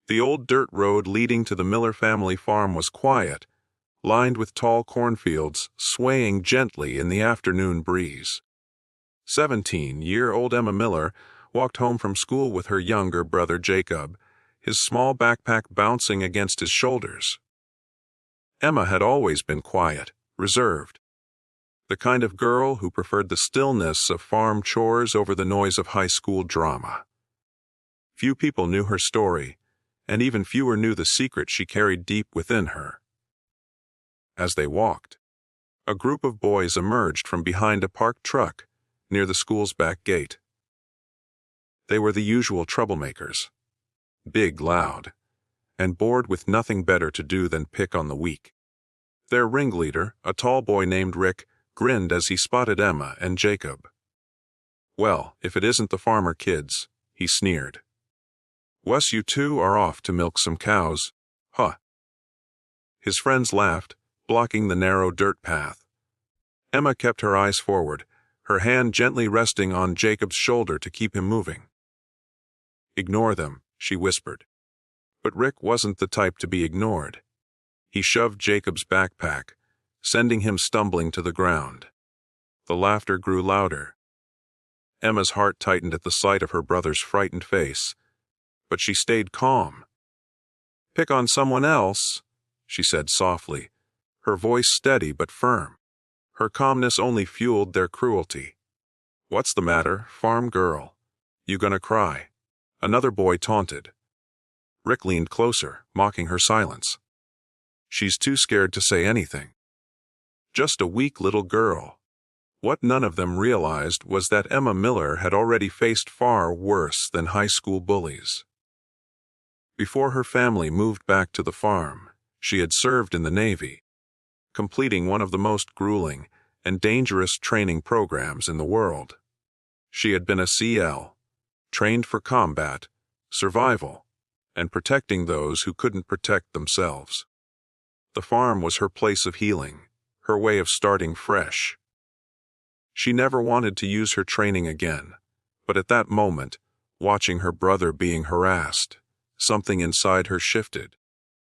The old dirt road leading to the Miller family farm was quiet, lined with tall cornfields swaying gently in the afternoon breeze. 17-year-old Emma Miller walked home from school with her younger brother Jacob, his small backpack bouncing against his shoulders. Emma had always been quiet, reserved, the kind of girl who preferred the stillness of farm chores over the noise of high school drama. Few people knew her story, and even fewer knew the secret she carried deep within her. As they walked, a group of boys emerged from behind a parked truck near the school's back gate. They were the usual troublemakers, big, loud, and bored with nothing better to do than pick on the weak. Their ringleader, a tall boy named Rick, grinned as he spotted Emma and Jacob. "Well, if it isn't the farmer kids," he sneered. "Wes, you two are off to milk some cows, huh?" His friends laughed, blocking the narrow dirt path. Emma kept her eyes forward, her hand gently resting on Jacob's shoulder to keep him moving. "Ignore them," she whispered. But Rick wasn't the type to be ignored. He shoved Jacob's backpack, sending him stumbling to the ground. The laughter grew louder. Emma's heart tightened at the sight of her brother's frightened face, but she stayed calm. "Pick on someone else," she said softly, her voice steady but firm. Her calmness only fueled their cruelty. "What's the matter, farm girl? You gonna cry?" Another boy taunted. Rick leaned closer, mocking her silence. "She's too scared to say anything. Just a weak little girl." What none of them realized was that Emma Miller had already faced far worse than high school bullies. Before her family moved back to the farm, she had served in the Navy, completing one of the most grueling and dangerous training programs in the world. She had been a CL, trained for combat, survival, and protecting those who couldn't protect themselves. The farm was her place of healing, her way of starting fresh. She never wanted to use her training again, but at that moment, watching her brother being harassed, something inside her shifted.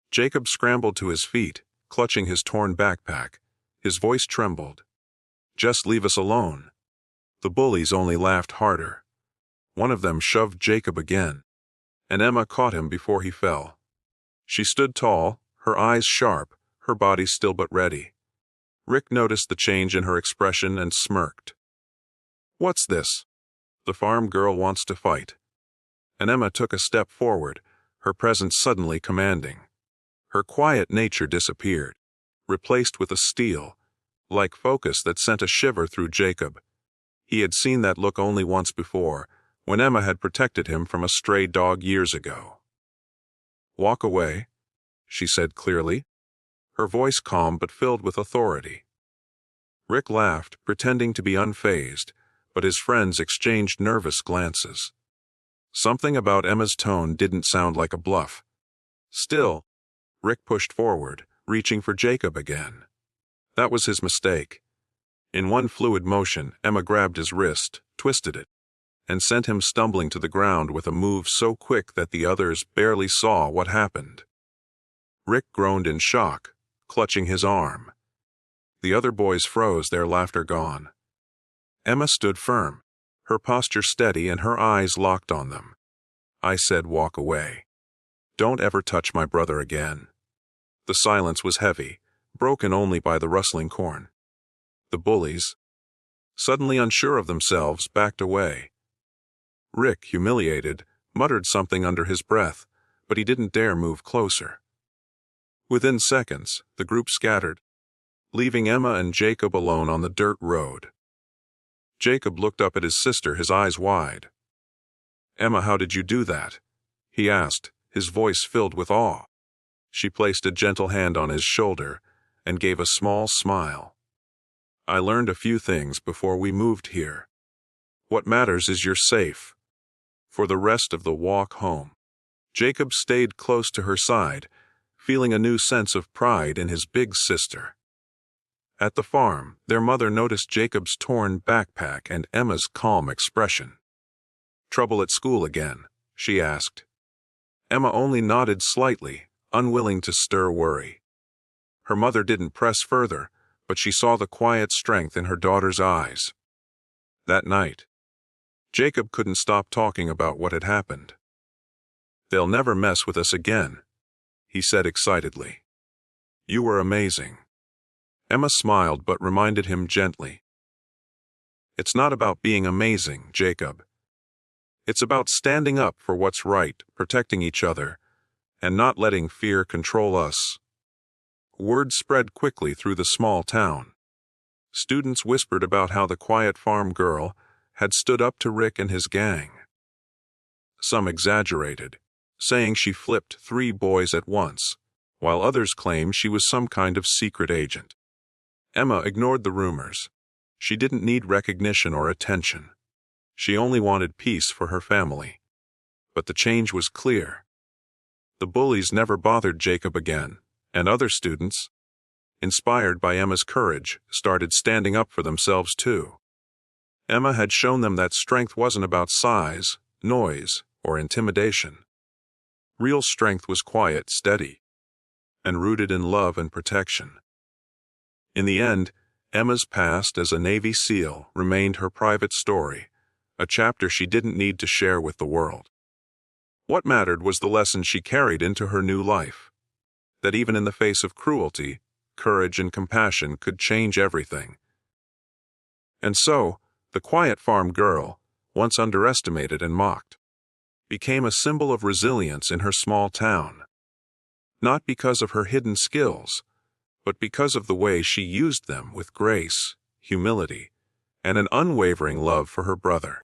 Jacob scrambled to his feet, clutching his torn backpack. His voice trembled. "Just leave us alone." The bullies only laughed harder. One of them shoved Jacob again, and Emma caught him before he fell. She stood tall, her eyes sharp, her body still but ready. Rick noticed the change in her expression and smirked. "What's this?" "The farm girl wants to fight." And Emma took a step forward, her presence suddenly commanding. Her quiet nature disappeared, replaced with a steel-like focus that sent a shiver through Jacob. He had seen that look only once before, when Emma had protected him from a stray dog years ago. "Walk away," she said clearly, her voice calm but filled with authority. Rick laughed, pretending to be unfazed, but his friends exchanged nervous glances. Something about Emma's tone didn't sound like a bluff. Still, Rick pushed forward, reaching for Jacob again. That was his mistake. In one fluid motion, Emma grabbed his wrist, twisted it, and sent him stumbling to the ground with a move so quick that the others barely saw what happened. Rick groaned in shock, clutching his arm. The other boys froze, their laughter gone. Emma stood firm, her posture steady and her eyes locked on them. "I said walk away. Don't ever touch my brother again." The silence was heavy, broken only by the rustling corn. The bullies, suddenly unsure of themselves, backed away. Rick, humiliated, muttered something under his breath, but he didn't dare move closer. Within seconds, the group scattered, leaving Emma and Jacob alone on the dirt road. Jacob looked up at his sister, his eyes wide. "Emma, how did you do that?" he asked, his voice filled with awe. She placed a gentle hand on his shoulder and gave a small smile. "I learned a few things before we moved here. What matters is you're safe." For the rest of the walk home, Jacob stayed close to her side, feeling a new sense of pride in his big sister. At the farm, their mother noticed Jacob's torn backpack and Emma's calm expression. "Trouble at school again?" she asked. Emma only nodded slightly, unwilling to stir worry. Her mother didn't press further, but she saw the quiet strength in her daughter's eyes. That night, Jacob couldn't stop talking about what had happened. "They'll never mess with us again," he said excitedly. "You were amazing." Emma smiled but reminded him gently. "It's not about being amazing, Jacob. It's about standing up for what's right, protecting each other, and not letting fear control us." Word spread quickly through the small town. Students whispered about how the quiet farm girl had stood up to Rick and his gang. Some exaggerated, saying she flipped 3 boys at once, while others claimed she was some kind of secret agent. Emma ignored the rumors. She didn't need recognition or attention. She only wanted peace for her family. But the change was clear. The bullies never bothered Jacob again, and other students, inspired by Emma's courage, started standing up for themselves too. Emma had shown them that strength wasn't about size, noise, or intimidation. Real strength was quiet, steady, and rooted in love and protection. In the end, Emma's past as a Navy SEAL remained her private story, a chapter she didn't need to share with the world. What mattered was the lesson she carried into her new life, that even in the face of cruelty, courage and compassion could change everything. And so, the quiet farm girl, once underestimated and mocked, became a symbol of resilience in her small town. Not because of her hidden skills, but because of the way she used them with grace, humility, and an unwavering love for her brother.